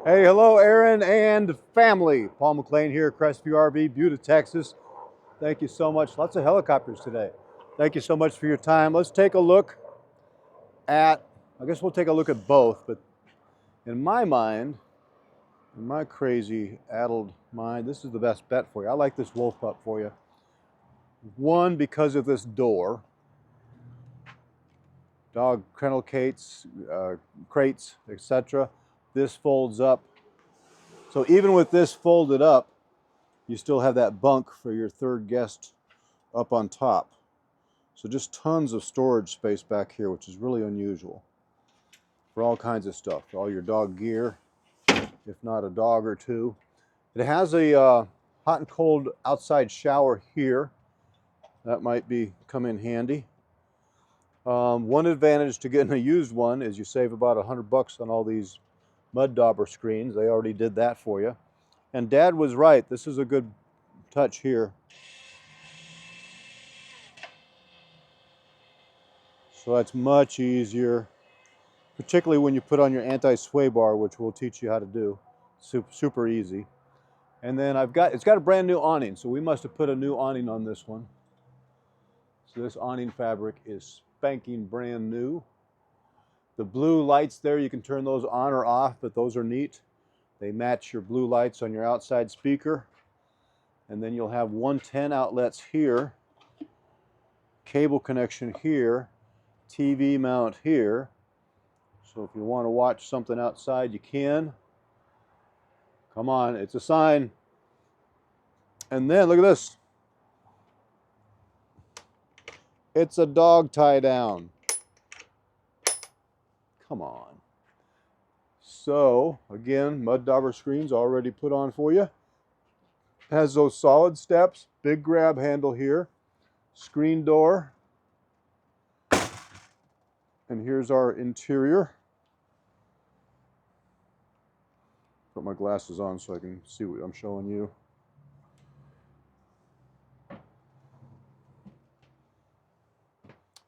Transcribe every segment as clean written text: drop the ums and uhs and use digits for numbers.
Hey, hello, Erin and family. Paul McLean here, Crestview RV, Buda, Texas. Thank you so much. Lots of helicopters today. Thank you so much for your time. Let's take a look at, I guess we'll take a look at both, but in my mind, in my crazy, addled mind, this is the best bet for you. I like this Wolf Pup for you. One, because of this door. Dog kennel crates, etc. This folds up. So even with this folded up, you still have that bunk for your third guest up on top. So just tons of storage space back here, which is really unusual for all kinds of stuff, for all your dog gear, if not a dog or two. It has a hot and cold outside shower here. That might come in handy. One advantage to getting a used one is you save about $100 on all these mud dauber screens. They already did that for you. And Dad was right. This is a good touch here. So that's much easier, particularly when you put on your anti-sway bar, which we'll teach you how to do. Super easy. And then it's got a brand new awning, so we must have put a new awning on this one. So this awning fabric is spanking brand new. The blue lights there, you can turn those on or off, but those are neat. They match your blue lights on your outside speaker. And then you'll have 110 outlets here, cable connection here, TV mount here. So if you want to watch something outside, you can. Come on, it's a sign. And then look at this. It's a dog tie down. Come on. So again, mud dauber screens already put on for you. Has those solid steps, big grab handle here, screen door. And here's our interior. Put my glasses on so I can see what I'm showing you.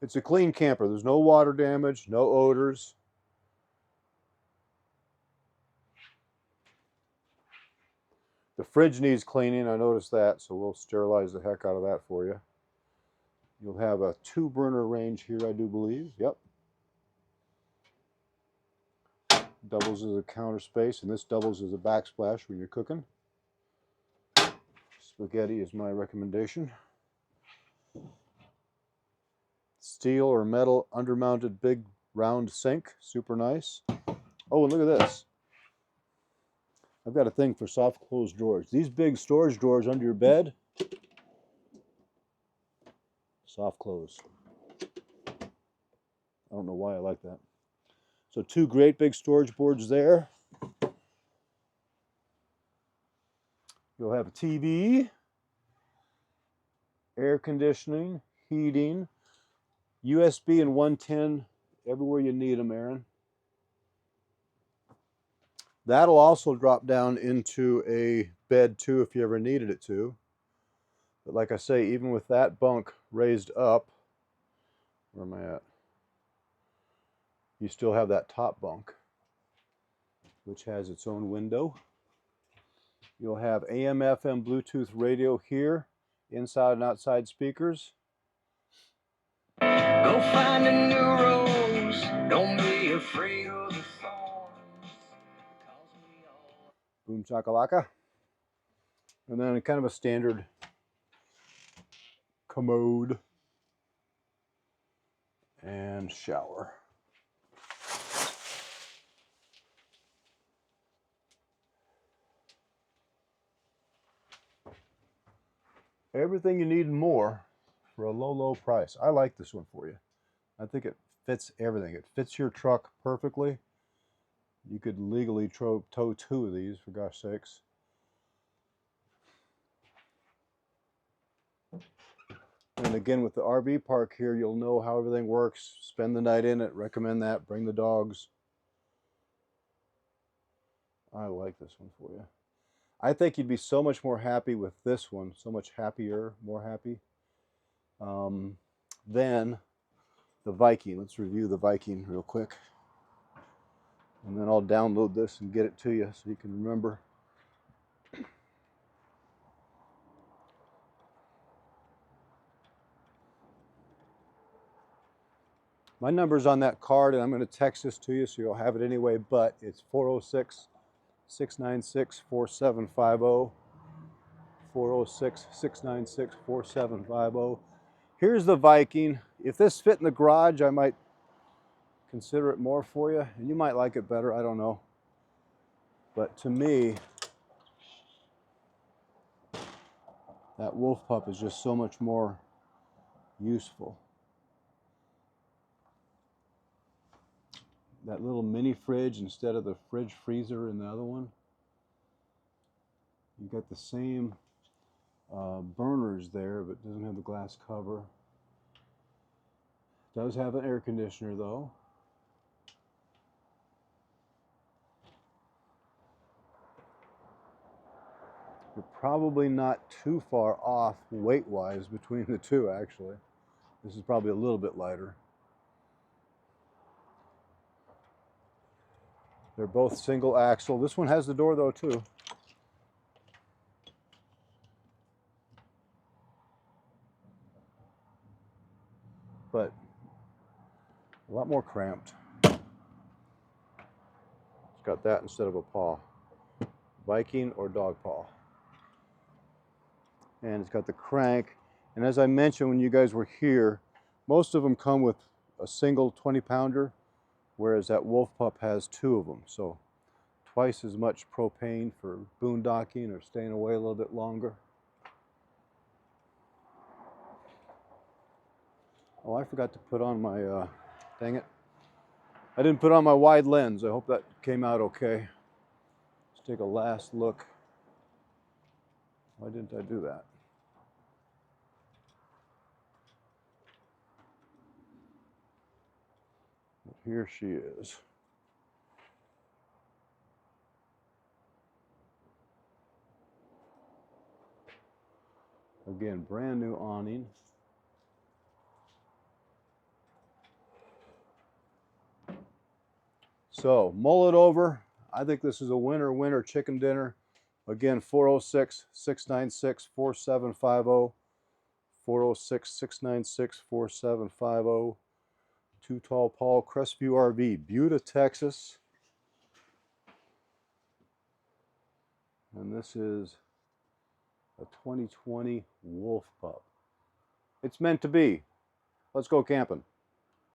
It's a clean camper. There's no water damage, no odors. The fridge needs cleaning, I noticed that, so we'll sterilize the heck out of that for you. You'll have a 2-burner range here, I do believe. Yep. Doubles as a counter space, and this doubles as a backsplash when you're cooking. Spaghetti is my recommendation. Steel or metal undermounted big round sink, super nice. Oh, and look at this. I've got a thing for soft close drawers. These big storage drawers under your bed, soft close. I don't know why I like that. So 2 great big storage boards there. You'll have a TV, air conditioning, heating, USB and 110 everywhere you need them, Erin. That'll also drop down into a bed too if you ever needed it to. But like I say, even with that bunk raised up, where am I at? You still have that top bunk, which has its own window. You'll have AM, FM, Bluetooth radio here, inside and outside speakers. Go find a new rose, don't be afraid of the thorns. Boom chakalaka. And then kind of a standard commode and shower. Everything you need and more for a low price. I like this one for you. I think it fits everything. It fits your truck perfectly. You could legally tow 2 of these, for gosh sakes. And again, with the RV park here, you'll know how everything works. Spend the night in it. Recommend that. Bring the dogs. I like this one for you. I think you'd be so much more happy with this one. So much happier, more happy, than the Viking. Let's review the Viking real quick. And then I'll download this and get it to you so you can remember. My number's on that card, and I'm going to text this to you so you'll have it anyway, but it's 406-696-4750. 406-696-4750. Here's the Viking. If this fit in the garage, I might consider it more for you, and you might like it better, I don't know. But to me, that Wolf Pup is just so much more useful. That little mini fridge instead of the fridge freezer in the other one. You got the same burners there, but doesn't have the glass cover. Does have an air conditioner though. You're probably not too far off weight-wise between the two, actually. This is probably a little bit lighter. They're both single axle. This one has the door though too. But a lot more cramped. It's got that instead of a paw. Viking or dog paw. And it's got the crank. And as I mentioned when you guys were here, most of them come with a single 20-pounder, whereas that Wolf Pup has 2 of them. So twice as much propane for boondocking or staying away a little bit longer. Oh, I forgot to put on my, dang it. I didn't put on my wide lens. I hope that came out okay. Let's take a last look. Why didn't I do that? But here she is. Again, brand new awning. So, mull it over. I think this is a winner chicken dinner. Again, 406-696-4750. 406-696-4750. Too Tall Paul, Crestview RV, Buda, Texas. And this is a 2020 Wolf Pup. It's meant to be. Let's go camping.